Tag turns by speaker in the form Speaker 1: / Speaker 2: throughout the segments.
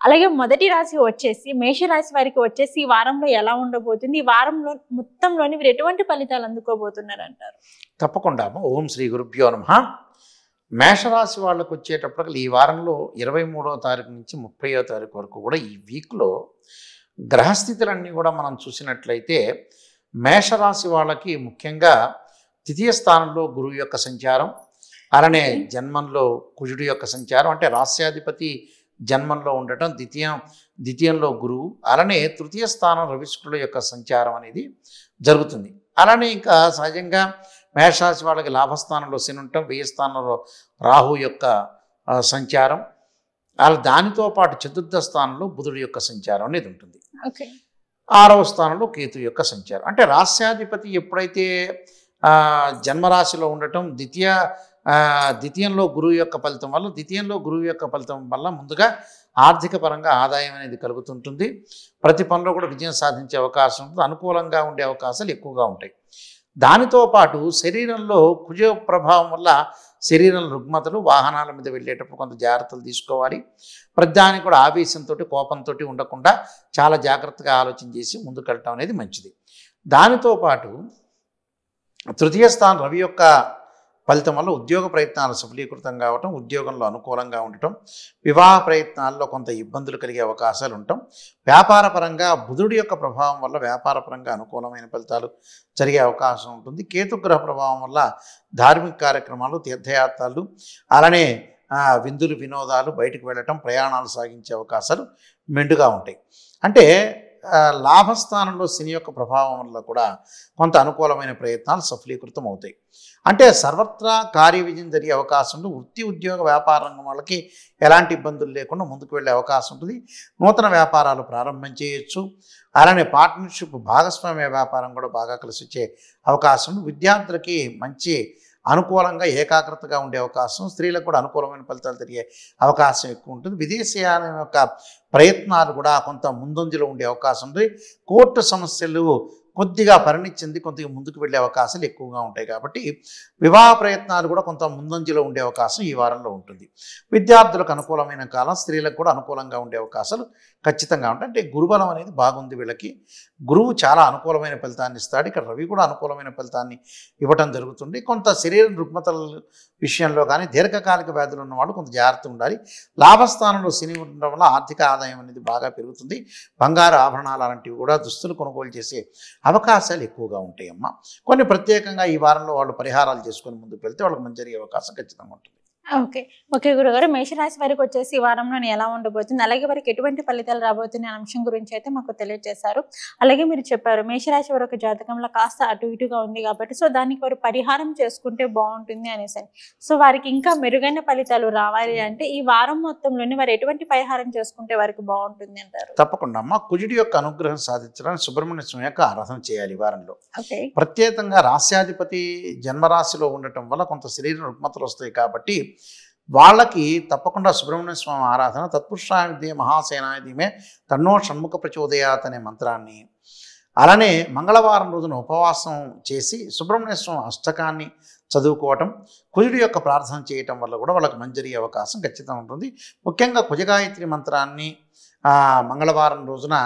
Speaker 1: అలాగే మొదటి రాశి వచ్చేసి మేషరాశి వారికి వచ్చేసి ఈ వారంలో ఎలా ఉండబోతుంది? ఈ వారంలో మొత్తంలోని మీరు ఎటువంటి ఫలితాలు అందుకోబోతున్నారంటారు?
Speaker 2: తప్పకుండా అమ్మ. ఓం శ్రీ గురుభ్యో నమః. మేషరాశి వాళ్ళకు వచ్చేటప్పటికి ఈ వారంలో 23వ తారీఖు నుంచి 30వ తారీఖు వరకు కూడా ఈ వీక్లో గ్రహస్థితులన్నీ కూడా మనం చూసినట్లయితే మేషరాశి వాళ్ళకి ముఖ్యంగా ద్వితీయ స్థానంలో గురువు యొక్క సంచారం, అలానే జన్మంలో కుజుడు యొక్క సంచారం, అంటే రాస్యాధిపతి జన్మంలో ఉండటం, ద్వితీయంలో గురువు, అలానే తృతీయ స్థానం రవిశుక్రుల యొక్క సంచారం అనేది జరుగుతుంది. అలానే ఇంకా సహజంగా మేషరాశి వాళ్ళకి లాభస్థానంలో శని ఉండటం, వ్యయ స్థానంలో రాహు యొక్క సంచారం, అలా దానితో పాటు చతుర్థ స్థానంలో బుధుడు యొక్క సంచారం అనేది ఉంటుంది. ఆరవ స్థానంలో కేతు యొక్క సంచారం. అంటే రాస్యాధిపతి ఎప్పుడైతే జన్మరాశిలో ఉండటం, ద్వితీయంలో గురువు యొక్క ఫలితం వల్ల ముందుగా ఆర్థిక పరంగా ఆదాయం అనేది కలుగుతుంటుంది. ప్రతి పనిలో కూడా విజయం సాధించే అవకాశం ఉంటుంది. అనుకూలంగా ఉండే అవకాశాలు ఎక్కువగా ఉంటాయి. దానితో పాటు శరీరంలో కుజ ప్రభావం వల్ల శరీరంలో రుగ్మతలు, వాహనాల మీద వెళ్ళేటప్పుడు కొంత జాగ్రత్తలు తీసుకోవాలి. ప్రతిదానికి కూడా ఆవేశంతో, కోపంతో ఉండకుండా చాలా జాగ్రత్తగా ఆలోచన చేసి ముందుకెళ్ళటం అనేది మంచిది. దానితో పాటు తృతీయ స్థానం రవి యొక్క ఫలితం వల్ల ఉద్యోగ ప్రయత్నాలు సఫలీకృతం కావటం, ఉద్యోగంలో అనుకూలంగా ఉండటం, వివాహ ప్రయత్నాల్లో కొంత ఇబ్బందులు కలిగే అవకాశాలు ఉండటం, వ్యాపారపరంగా బుధుడి యొక్క ప్రభావం వల్ల వ్యాపారపరంగా అనుకూలమైన ఫలితాలు జరిగే అవకాశం ఉంటుంది. కేతుగ్రహ ప్రభావం వల్ల ధార్మిక కార్యక్రమాలు, తీర్థయాత్రలు, అలానే విందులు, వినోదాలు, బయటకు వెళ్ళటం, ప్రయాణాలు సాగించే అవకాశాలు మెండుగా ఉంటాయి. అంటే లాభస్థానంలో శని యొక్క ప్రభావం వల్ల కూడా కొంత అనుకూలమైన ప్రయత్నాలు సఫలీకృతం అవుతాయి. అంటే సర్వత్రా కార్య విజయం జరిగే అవకాశం ఉంటుంది. వృత్తి, ఉద్యోగ, వ్యాపార రంగం వాళ్ళకి ఎలాంటి ఇబ్బందులు లేకుండా ముందుకు వెళ్ళే అవకాశం ఉంటుంది. నూతన వ్యాపారాలు ప్రారంభం చేయొచ్చు. అలానే పార్ట్నర్షిప్, భాగస్వామ్య వ్యాపారం కూడా బాగా కలిసి వచ్చే అవకాశం ఉంది. విద్యార్థులకి మంచి అనుకూలంగా ఏకాగ్రతగా ఉండే అవకాశం, స్త్రీలకు కూడా అనుకూలమైన ఫలితాలు జరిగే అవకాశం ఎక్కువ ఉంటుంది. విదేశీయానం యొక్క ప్రయత్నాలు కూడా కొంత ముందంజలో ఉండే అవకాశం ఉంది. కోర్టు సమస్యలు కొద్దిగా పరిణితి చెంది కొద్దిగా ముందుకు వెళ్ళే అవకాశాలు ఎక్కువగా ఉంటాయి. కాబట్టి వివాహ ప్రయత్నాలు కూడా కొంత ముందంజలో ఉండే అవకాశం ఈ వారంలో ఉంటుంది. విద్యార్థులకు అనుకూలమైన కాలం, స్త్రీలకు కూడా అనుకూలంగా ఉండే అవకాశాలు ఖచ్చితంగా ఉంటాయి. అంటే గురుబలం అనేది బాగుంది వీళ్ళకి. గురువు చాలా అనుకూలమైన ఫలితాన్ని ఇస్తాడు. ఇక్కడ రవి కూడా అనుకూలమైన ఫలితాన్ని ఇవ్వటం జరుగుతుంది. కొంత శరీర రుగ్మతల విషయంలో కానీ దీర్ఘకాలిక వ్యాధులు ఉన్నవాళ్ళు కొంత జాగ్రత్త ఉండాలి. లాభస్థానంలో శని ఉండడం వల్ల ఆర్థిక ఆదాయం అనేది బాగా పెరుగుతుంది. బంగారు ఆభరణాలు అలాంటివి కూడా దుస్తులు కొనుగోలు చేసే అవకాశాలు ఎక్కువగా ఉంటాయి అమ్మ. కొన్ని ప్రత్యేకంగా ఈ వారంలో వాళ్ళు పరిహారాలు చేసుకొని ముందుకు వెళ్తే వాళ్ళకి మంచి జరిగే అవకాశం ఖచ్చితంగా ఉంటుంది.
Speaker 1: ఓకే గురుగారు, మేషరాశి వారికి వచ్చేసి ఈ వారంలో ఎలా ఉండబోతుంది, అలాగే వారికి ఎటువంటి ఫలితాలు రాబోతుంది అనే అంశం గురించి అయితే మాకు తెలియజేశారు. అలాగే మీరు చెప్పారు మేషరాశి వారి ఒక జాతకంలో కాస్త అటు ఇటుగా ఉంది కాబట్టి సో దానికి వారు పరిహారం చేసుకుంటే బాగుంటుంది అనేసి. సో వారికి ఇంకా మెరుగైన ఫలితాలు రావాలి అంటే ఈ వారం మొత్తంలోనే వారు ఎటువంటి పరిహారం చేసుకుంటే వారికి బాగుంటుంది అంటారు?
Speaker 2: తప్పకుండా అమ్మ. కుజుడి యొక్క అనుగ్రహం సాధించడానికి సుబ్రహ్మణ్య స్వామి యొక్క ఆరాధన చేయాలి ఈ వారంలో. ప్రత్యేకంగా రాస్యాధిపతి జన్మరాశిలో ఉండటం వల్ల కొంత శరీర రుగ్మతలు వస్తాయి కాబట్టి వాళ్ళకి తప్పకుండా సుబ్రహ్మణ్య స్వామి ఆరాధన, తత్పురుషాయ మహాసేనాయ ధీమే తన్నో షణ్ముఖ ప్రచోదయాత్ అనే మంత్రాన్ని, అలానే మంగళవారం రోజున ఉపవాసం చేసి సుబ్రహ్మణ్య స్వామి అష్టకాన్ని చదువుకోవటం, కుజుడి యొక్క ప్రార్థన చేయటం వల్ల కూడా వాళ్ళకి మంచి జరిగే అవకాశం ఖచ్చితంగా ఉంటుంది. ముఖ్యంగా కుజగాయత్రి మంత్రాన్ని మంగళవారం రోజున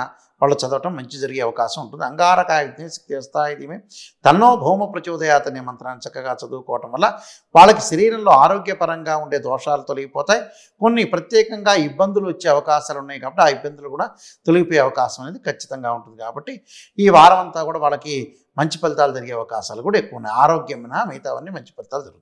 Speaker 2: వాళ్ళు చదవటం మంచి జరిగే అవకాశం ఉంటుంది. అంగారకాయుధి శక్తిస్తాయుధిమే తన్నో భౌమ ప్రచోదయాత్ అనే మంత్రాన్ని చక్కగా చదువుకోవటం వల్ల వాళ్ళకి శరీరంలో ఆరోగ్యపరంగా ఉండే దోషాలు తొలగిపోతాయి. కొన్ని ప్రత్యేకంగా ఇబ్బందులు వచ్చే అవకాశాలు ఉన్నాయి కాబట్టి ఆ ఇబ్బందులు కూడా తొలగిపోయే అవకాశం అనేది ఖచ్చితంగా ఉంటుంది. కాబట్టి ఈ వారం అంతా కూడా వాళ్ళకి మంచి ఫలితాలు జరిగే అవకాశాలు కూడా ఎక్కువ ఉన్నాయి. ఆరోగ్యమైన మిగతావన్నీ మంచి ఫలితాలు జరుగుతాయి.